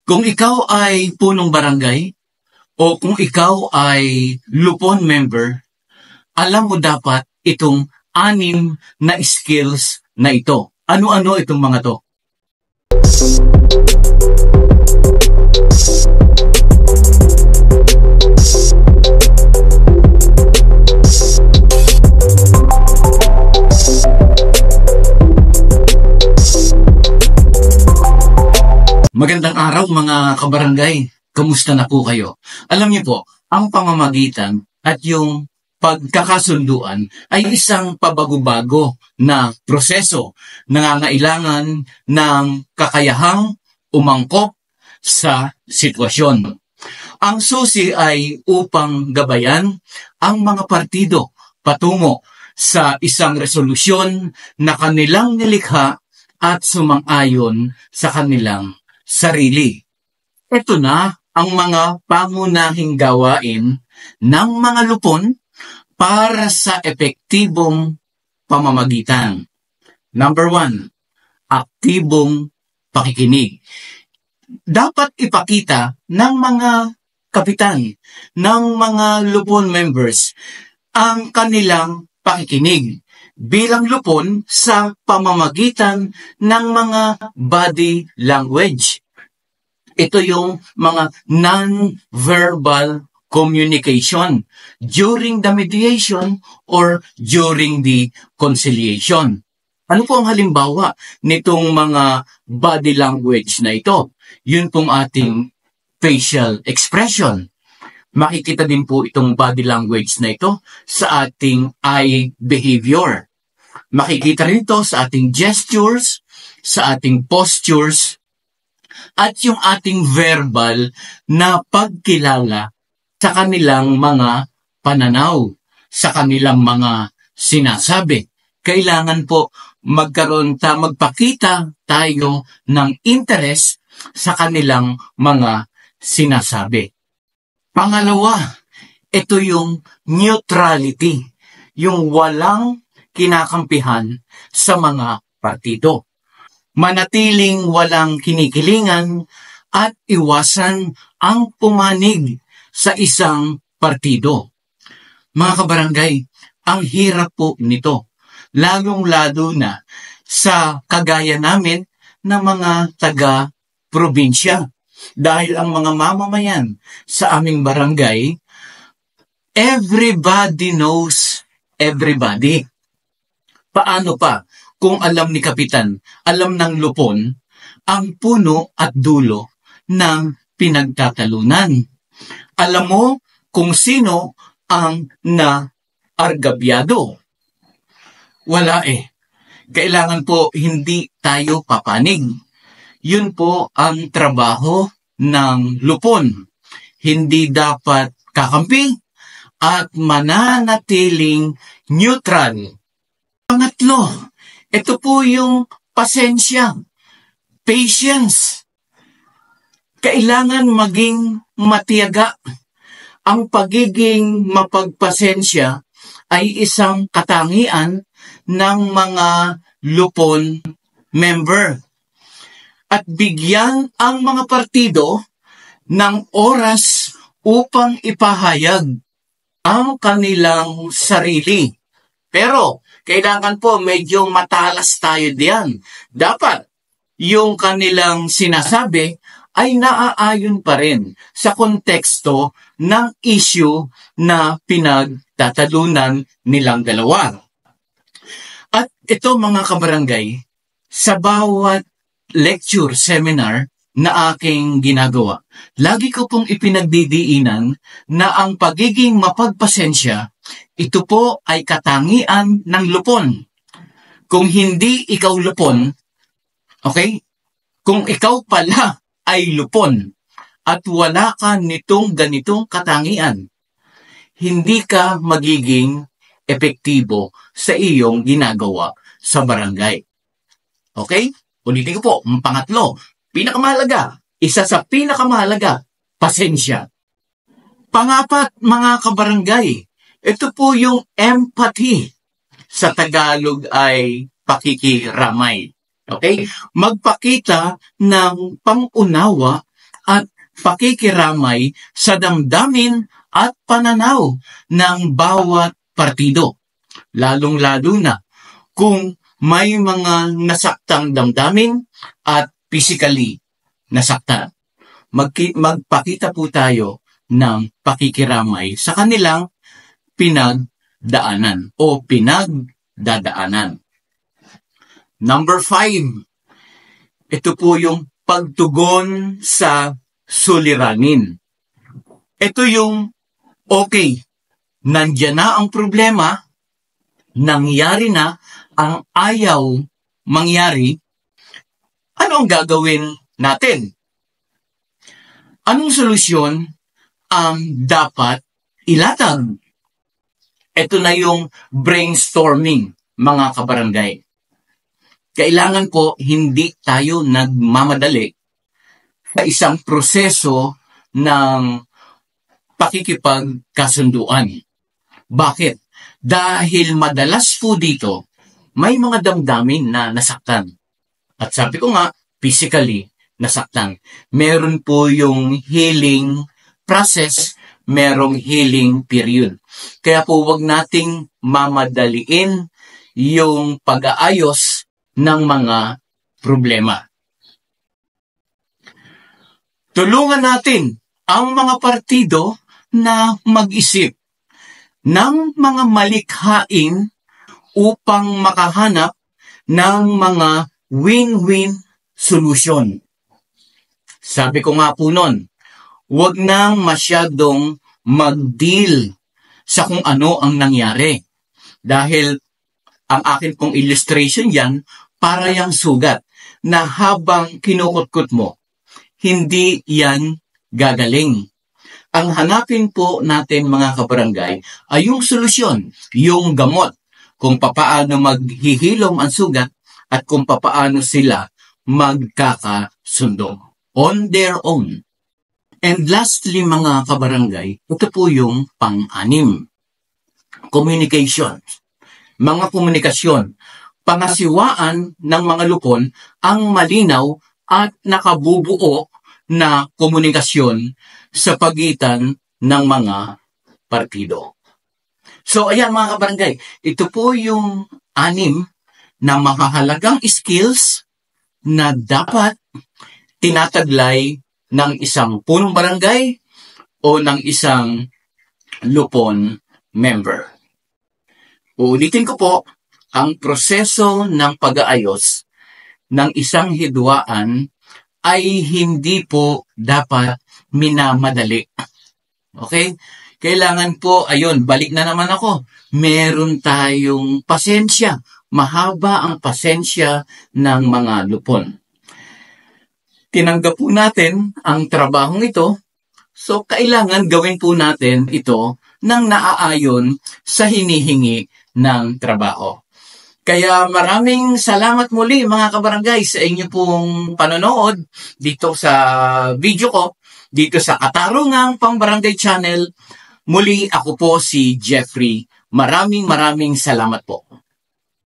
Kung ikaw ay punong barangay o kung ikaw ay lupon member, alam mo dapat itong 6 na skills na ito. Ano-ano itong mga to? Magandang araw mga kabarangay. Kamusta na po kayo? Alam niyo po, ang pamamagitan at yung pagkakasunduan ay isang pabago-bago na proseso, nangangailangan ng kakayahang umangkop sa sitwasyon. Ang susi ay upang gabayan ang mga partido patungo sa isang resolusyon na kanilang nilikha at sumang-ayon sa kanilang sarili. Ito na ang mga pangunahing gawain ng mga lupon para sa epektibong pamamagitan. Number 1, aktibong pakikinig. Dapat ipakita ng mga kapitan, ng mga lupon members, ang kanilang pakikinig bilang lupon sa pamamagitan ng mga body language. Ito yung mga non-verbal communication during the mediation or during the conciliation. Ano po ang halimbawa nitong mga body language na ito? Yun pong ating facial expression. Makikita din po itong body language na ito sa ating eye behavior. Makikita rin ito sa ating gestures, sa ating postures, at yung ating verbal na pagkilala sa kanilang mga pananaw, sa kanilang mga sinasabi. Kailangan po magpakita tayo ng interest sa kanilang mga sinasabi. Pangalawa, ito yung neutrality, yung walang kinakampihan sa mga partido. Manatiling walang kinikilingan at iwasan ang pumanig sa isang partido. Mga kabarangay, ang hirap po nito, lalong-lalo na sa kagaya namin ng mga taga-probinsya. Dahil ang mga mamamayan sa aming barangay, everybody knows everybody. Paano pa kung alam ni kapitan, alam ng lupon, ang puno at dulo ng pinagtatalunan? Alam mo kung sino ang naargabyado? Wala eh. Kailangan po hindi tayo papanig. Yun po ang trabaho ng lupon. Hindi dapat kakampi at mananatiling neutral. Pangatlo, ito po yung pasensya, patience. Kailangan maging matiyaga. Ang pagiging mapagpasensya ay isang katangian ng mga lupon member. At bigyan ang mga partido ng oras upang ipahayag ang kanilang sarili. Pero kailangan po medyo matalas tayo diyan. Dapat yung kanilang sinasabi ay naaayon pa rin sa konteksto ng issue na pinagtatalunan nilang dalawa. At ito mga kabarangay, sa bawat lecture, seminar na aking ginagawa, lagi ko pong ipinagdidiinan na ang pagiging mapagpasensya, ito po ay katangian ng lupon. Kung hindi ikaw lupon, okay? Kung ikaw pala ay lupon at wala ka nitong ganitong katangian, hindi ka magiging epektibo sa iyong ginagawa sa barangay. Okay? Ulitin ko po, ang pangatlo, pinakamahalaga, isa sa pinakamahalaga, pasensya. Pangapat, mga kabarangay, ito po yung empathy. Sa Tagalog ay pakikiramay. Okay? Magpakita ng pangunawa at pakikiramay sa damdamin at pananaw ng bawat partido. Lalong-lalo na kung may mga nasaktang damdamin at physically nasaktan. Magpakita po tayo ng pakikiramay sa kanilang pinagdaanan o pinagdadaanan. Number 5, ito po yung pagtugon sa suliranin. Ito yung okay, nandiyan na ang problema, nangyari na ang ayaw mangyari, ano ang gagawin natin? Anong solusyon ang dapat ilatag? Ito na yung brainstorming, mga kabarangay. Kailangan po hindi tayo nagmamadali sa isang proseso ng pakikipagkasunduan. Bakit? Dahil madalas po dito, may mga damdamin na nasaktan. At sabi ko nga, physically nasaktan. Meron po yung healing process, merong healing period. Kaya po wag nating mamadaliin yung pag-aayos ng mga problema. Tulungan natin ang mga partido na mag-isip ng mga malikhain upang makahanap ng mga win-win solution. Sabi ko nga po nun, huwag nang masyadong mag-deal sa kung ano ang nangyari. Dahil ang akin pong illustration yan, para yung sugat na habang kinukutkot mo, hindi yan gagaling. Ang hanapin po natin mga kabarangay ay yung solusyon, yung gamot, kung papaano maghihilom ang sugat at kung papaano sila magkakasundo on their own. And lastly mga kabarangay, ito po yung pang-anim. Communication. Mga komunikasyon. Pangasiwaan ng mga lupon ang malinaw at nakabubuo na komunikasyon sa pagitan ng mga partido. So ayan mga kabarangay, ito po yung 6 na mahahalagang skills na dapat tinataglay ng isang punong barangay o ng isang lupon member. Uulitin ko po, ang proseso ng pag-aayos ng isang hidwaan ay hindi po dapat minamadali. Okay? Kailangan po, ayun, balik na naman ako. Meron tayong pasensya. Mahaba ang pasensya ng mga lupon. Tinanggap po natin ang trabahong ito, so kailangan gawin po natin ito nang naaayon sa hinihingi ng trabaho. Kaya maraming salamat muli mga kabarangay sa inyo pong panonood dito sa video ko, dito sa Katarungang Pambarangay Channel. Muli ako po si Jeffrey. Maraming salamat po.